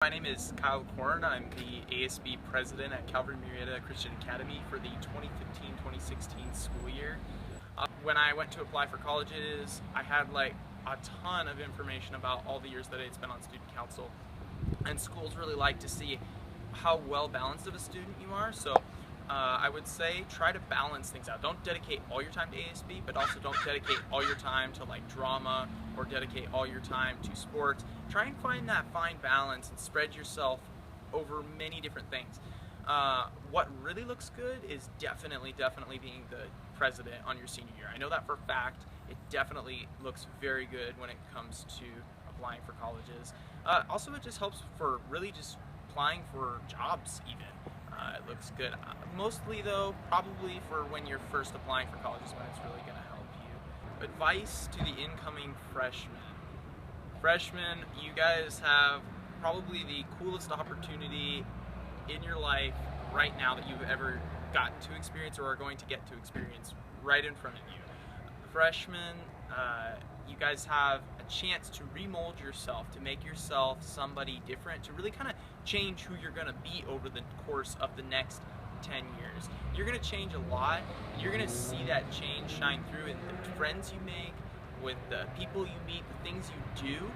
My name is Koren. I'm the ASB president at Calvary Murrieta Christian Academy for the 2015-2016 school year. When I went to apply for colleges, I had like a ton of information about all the years that I'd spent on student council, and schools really like to see how well balanced of a student you are. So I would say try to balance things out. Don't dedicate all your time to ASB, but also don't dedicate all your time to like drama or dedicate all your time to sports. Try and find that fine balance and spread yourself over many different things. What really looks good is definitely being the president on your senior year. I know that for a fact. It definitely looks very good when it comes to applying for colleges. Also, it just helps for really just applying for jobs even. It looks good. Mostly though, probably for when you're first applying for colleges when it's really going to help you. Advice to the incoming freshmen. Freshmen, you guys have probably the coolest opportunity in your life right now that you've ever gotten to experience or are going to get to experience right in front of you. Freshmen, you guys have a chance to remold yourself, to make yourself somebody different, to really kind of change who you're going to be over the course of the next 10 years. You're going to change a lot, and you're going to see that change shine through in the friends you make, with the people you meet, the things you do,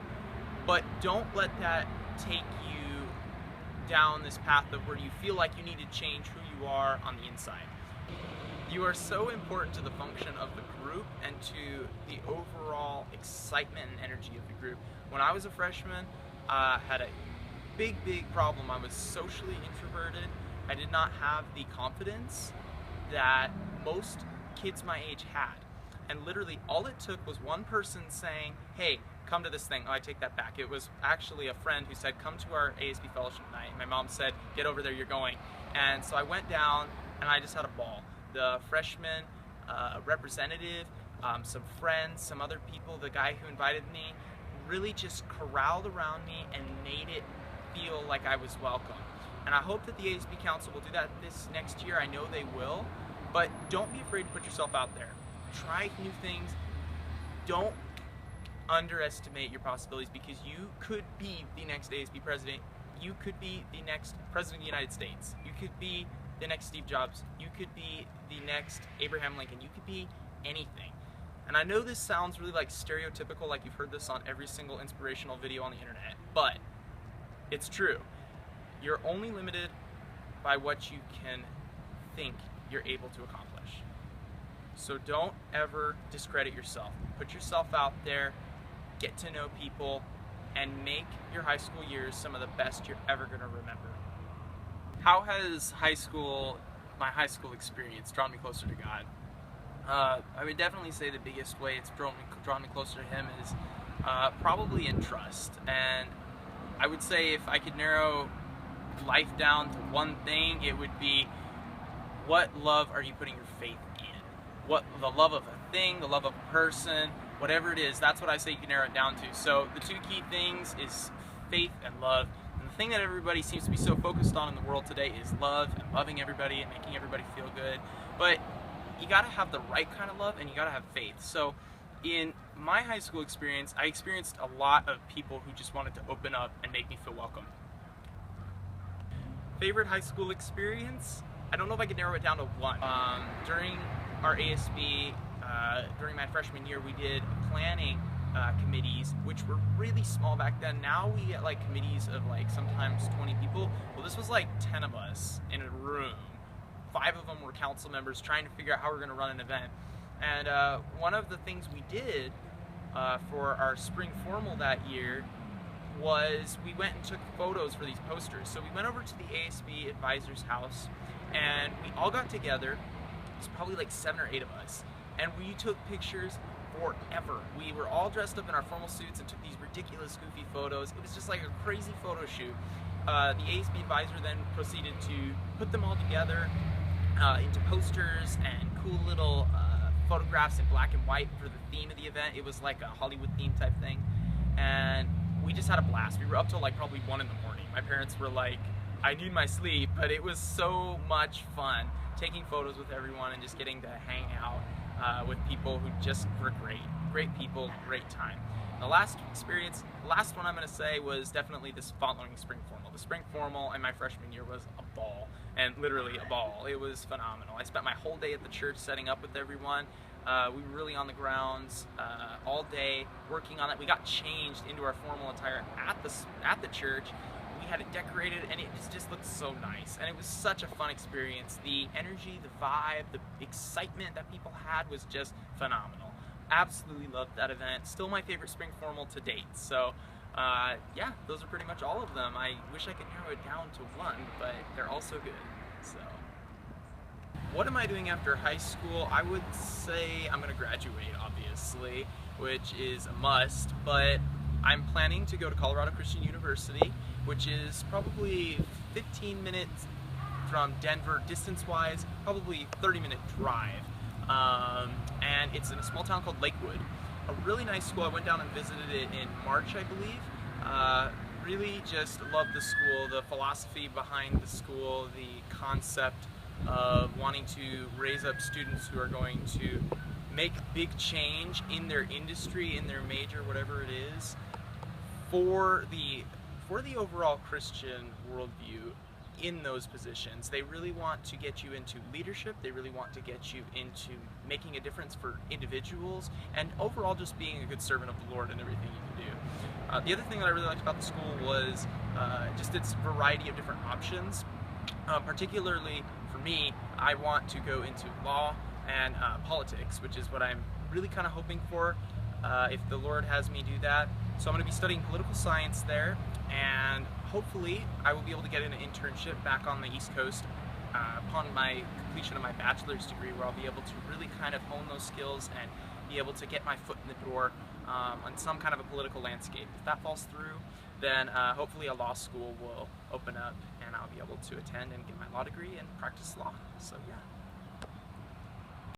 but don't let that take you down this path of where you feel like you need to change who you are on the inside. You are so important to the function of the group and to the overall excitement and energy of the group. When I was a freshman, I had a big problem. I was socially introverted. I did not have the confidence that most kids my age had. And literally all it took was one person saying, hey, come to this thing. Oh, I take that back. It was actually a friend who said, come to our ASB fellowship night. My mom said, get over there, you're going. And so I went down and I just had a ball. The freshman representative, some friends, some other people, the guy who invited me, really just corralled around me and made it feel like I was welcome. And I hope that the ASB Council will do that this next year. I know they will, but don't be afraid to put yourself out there. Try new things. Don't underestimate your possibilities, because you could be the next ASB president. You could be the next president of the United States. You could be the next Steve Jobs. You could be the next Abraham Lincoln. You could be anything. And I know this sounds really like stereotypical, like you've heard this on every single inspirational video on the internet, but it's true. You're only limited by what you can think you're able to accomplish. So don't ever discredit yourself. Put yourself out there, get to know people, and make your high school years some of the best you're ever going to remember. How has my high school experience drawn me closer to God? I would definitely say the biggest way it's drawn me closer to Him is probably in trust. And I would say if I could narrow life down to one thing, it would be, what love are you putting your faith in? What the love of a thing, the love of a person, whatever it is, that's what I say you can narrow it down to. So the two key things is faith and love. And the thing that everybody seems to be so focused on in the world today is love and loving everybody and making everybody feel good. But you gotta have the right kind of love and you gotta have faith. So in my high school experience, I experienced a lot of people who just wanted to open up and make me feel welcome. Favorite high school experience? I don't know if I could narrow it down to one. During our ASB, during my freshman year, we did planning committees, which were really small back then. Now we get like committees of like sometimes 20 people. Well, this was like 10 of us in a room. 5 of them were council members trying to figure out how we're going to run an event. And one of the things we did for our spring formal that year was we went and took photos for these posters. So we went over to the ASB advisor's house and we all got together. It's probably like 7 or 8 of us, and we took pictures forever. We were all dressed up in our formal suits and took these ridiculous, goofy photos. It was just like a crazy photo shoot. The ASB advisor then proceeded to put them all together into posters and cool little photographs in black and white for the theme of the event. It was like a Hollywood theme type thing, and we just had a blast. We were up till like probably 1 in the morning. My parents were like, I need my sleep, but it was so much fun taking photos with everyone and just getting to hang out with people who just were great people, great time. The last one I'm going to say was definitely this following spring formal. The spring formal in my freshman year was a ball, and literally a ball. It was phenomenal. I spent my whole day at the church setting up with everyone. We were really on the grounds all day working on it. We got changed into our formal attire at the church. We had it decorated, and it just looked so nice. And it was such a fun experience. The energy, the vibe, the excitement that people had was just phenomenal. Absolutely loved that event. Still my favorite spring formal to date. So yeah, those are pretty much all of them. I wish I could narrow it down to one, but they're all so good. So what am I doing after high school? I would say I'm gonna graduate, obviously, which is a must, but I'm planning to go to Colorado Christian University, which is probably 15 minutes from Denver distance-wise, probably 30-minute drive. And it's in a small town called Lakewood. A really nice school. I went down and visited it in March, I believe. Really just loved the school, the philosophy behind the school, the concept of wanting to raise up students who are going to make big change in their industry, in their major, whatever it is, for the overall Christian worldview in those positions. They really want to get you into leadership. They really want to get you into making a difference for individuals, and overall just being a good servant of the Lord in everything you can do. The other thing that I really liked about the school was just its variety of different options. Particularly for me, I want to go into law and politics, which is what I'm really kind of hoping for, if the Lord has me do that. So I'm going to be studying political science there, and hopefully I will be able to get an internship back on the East Coast upon my completion of my bachelor's degree, where I'll be able to really kind of hone those skills and be able to get my foot in the door on some kind of a political landscape. If that falls through, then hopefully a law school will open up and I'll be able to attend and get my law degree and practice law. So yeah.